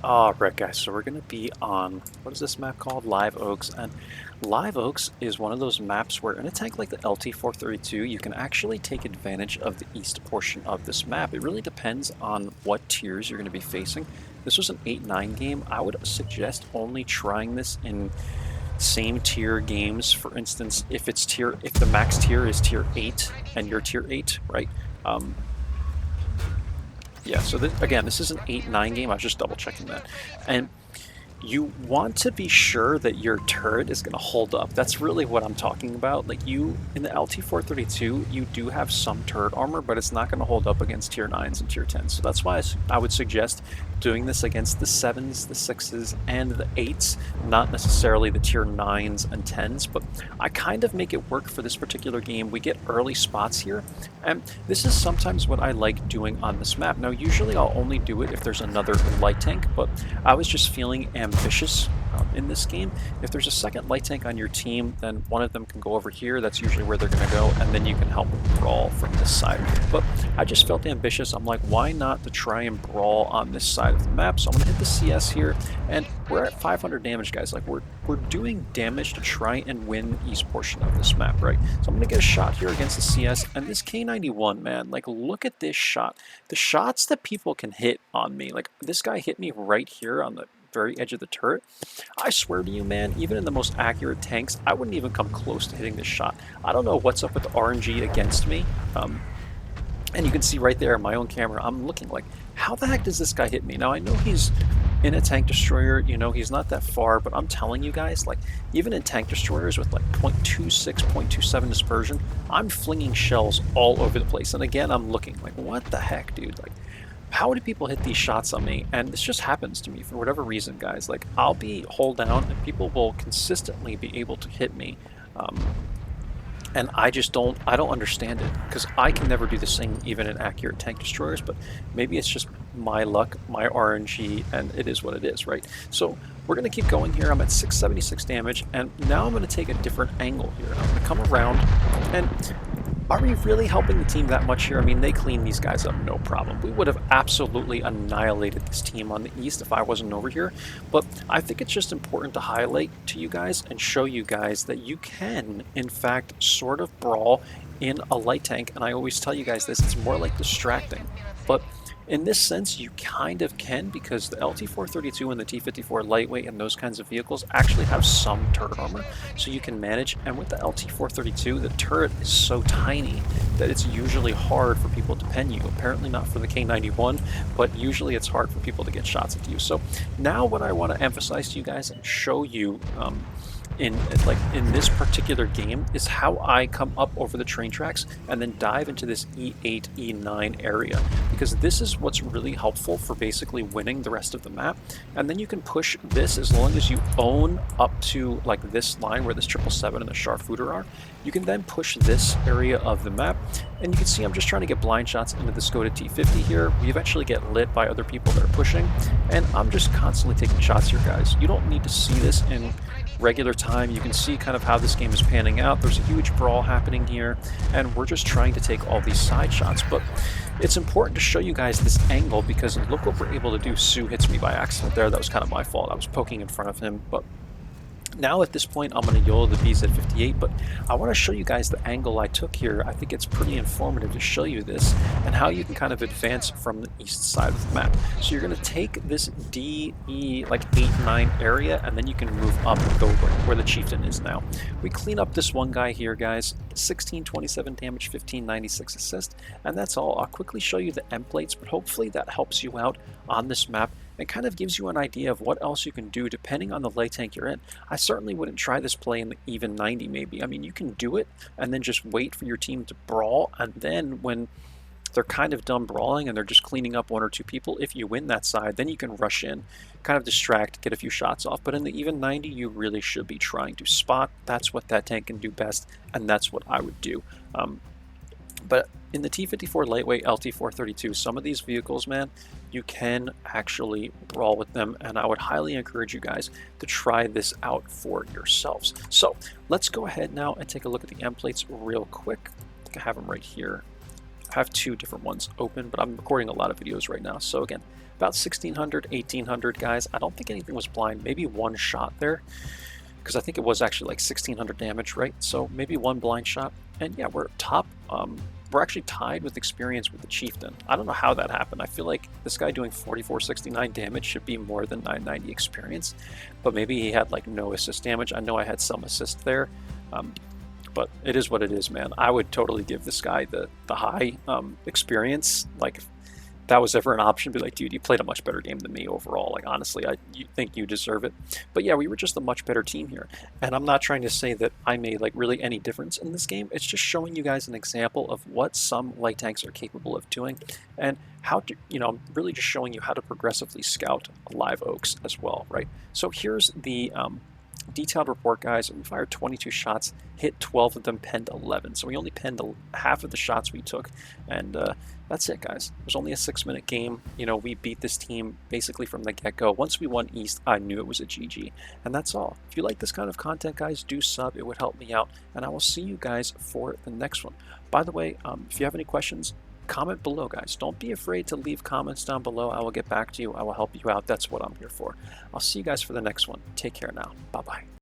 Alright guys, so we're going to be on, what is this map called? Live Oaks. And Live Oaks is one of those maps where in a tank like the LT-432, you can actually take advantage of the east portion of this map. It really depends on what tiers you're going to be facing. This was an 8-9 game. I would suggest only trying this in same tier games. For instance, if the max tier is tier 8 and you're tier 8, right? Yeah, so again, this is an 8-9 game. I was just double checking that. And you want to be sure that your turret is going to hold up. That's really what I'm talking about. Like in the LT-432, you do have some turret armor, but it's not going to hold up against tier 9s and tier 10s. So that's why I would suggest doing this against the 7s, the 6s, and the 8s, not necessarily the tier 9s and 10s, but I kind of make it work for this particular game. We get early spots here, and this is sometimes what I like doing on this map. Now, usually I'll only do it if there's another light tank, but I was just feeling ambitious in this game. If there's a second light tank on your team, then one of them can go over here. That's usually where they're going to go, and then you can help brawl from this side. But I just felt ambitious. I'm like, why not to try and brawl on this side of the map? So I'm going to hit the CS here, and we're at 500 damage, guys. Like, we're doing damage to try and win the east portion of this map, right? So I'm going to get a shot here against the CS, and this K91, man, like, look at this shot. The shots that people can hit on me, like, this guy hit me right here on the very edge of the turret. I swear to you, man, even in the most accurate tanks, I wouldn't even come close to hitting this shot. I don't know what's up with the RNG against me. And you can see right there on my own camera, I'm looking like, how the heck does this guy hit me? Now, I know he's in a tank destroyer, you know, he's not that far, but I'm telling you guys, like, even in tank destroyers with like 0.26, 0.27 dispersion, I'm flinging shells all over the place. And again, I'm looking like, what the heck, dude? Like, how do people hit these shots on me? And this just happens to me for whatever reason, guys. Like, I'll be hold down and people will consistently be able to hit me. And I don't understand it, because I can never do this thing even in accurate tank destroyers, but maybe it's just my luck, my RNG, and it is what it is, right? So we're going to keep going here. I'm at 676 damage, and now I'm going to take a different angle here. I'm going to come around, and are we really helping the team that much here? I mean, they clean these guys up, no problem. We would have absolutely annihilated this team on the east if I wasn't over here. But I think it's just important to highlight to you guys and show you guys that you can, in fact, sort of brawl in a light tank. And I always tell you guys this, it's more like distracting. But in this sense, you kind of can, because the LT-432 and the T-54 lightweight and those kinds of vehicles actually have some turret armor, so you can manage. And with the LT-432, the turret is so tiny that it's usually hard for people to pen you. Apparently not for the K91, but usually it's hard for people to get shots at you. So now what I want to emphasize to you guys and show you in this particular game is how I come up over the train tracks and then dive into this E8, E9 area, because this is what's really helpful for basically winning the rest of the map. And then you can push this as long as you own up to like this line where this 777 and the Sharpshooter are. You can then push this area of the map, and you can see I'm just trying to get blind shots into the Skoda T50 here. We eventually get lit by other people that are pushing, and I'm just constantly taking shots here, guys. You don't need to see this in regular time. You can see kind of how this game is panning out. There's a huge brawl happening here, and we're just trying to take all these side shots. But it's important to show you guys this angle, because look what we're able to do. Sue hits me by accident there. That was kind of my fault. I was poking in front of him, but now at this point I'm going to YOLO the BZ58, but I want to show you guys the angle I took here. I think it's pretty informative to show you this and how you can kind of advance from the east side of the map. So you're going to take this DE like 8-9 area, and then you can move up and go where the chieftain is now. We clean up this one guy here, guys. 1627 damage, 1596 assist, and that's all. I'll quickly show you the end plates, but hopefully that helps you out on this map. It kind of gives you an idea of what else you can do depending on the light tank you're in. I certainly wouldn't try this play in the even 90 maybe. I mean, you can do it and then just wait for your team to brawl, and then when they're kind of done brawling and they're just cleaning up one or two people, if you win that side, then you can rush in, kind of distract, get a few shots off. But in the even 90, you really should be trying to spot. That's what that tank can do best, and that's what I would do. But in the T-54 lightweight LT-432, some of these vehicles, man, you can actually brawl with them, and I would highly encourage you guys to try this out for yourselves. So let's go ahead now and take a look at the end plates real quick. I think I have them right here. I have two different ones open, but I'm recording a lot of videos right now. So again, about 1600, 1800 guys. I don't think anything was blind. Maybe one shot there, because I think it was actually like 1600 damage, right? So maybe one blind shot. And yeah, we're top. We're actually tied with experience with the Chieftain. I don't know how that happened. I feel like this guy doing 4469 damage should be more than 990 experience, but maybe he had like no assist damage. I know I had some assist there, but it is what it is, man. I would totally give this guy the high experience. Like, if that was ever an option, be like, dude, you played a much better game than me overall. Like, honestly, you think you deserve it. But yeah, we were just a much better team here. And I'm not trying to say that I made like really any difference in this game. It's just showing you guys an example of what some light tanks are capable of doing, and how to, I'm really just showing you how to progressively scout live OAKS as well, right? So here's the detailed report, guys. We fired 22 shots, hit 12 of them, penned 11. So we only penned half of the shots we took, and that's it, guys. It was only a 6-minute game. We beat this team basically from the get-go. Once we won East, I knew it was a GG, and that's all. If you like this kind of content, guys, do sub. It would help me out, and I will see you guys for the next one. By the way, if you have any questions, comment below, guys. Don't be afraid to leave comments down below. I will get back to you. I will help you out. That's what I'm here for. I'll see you guys for the next one. Take care now. Bye-bye.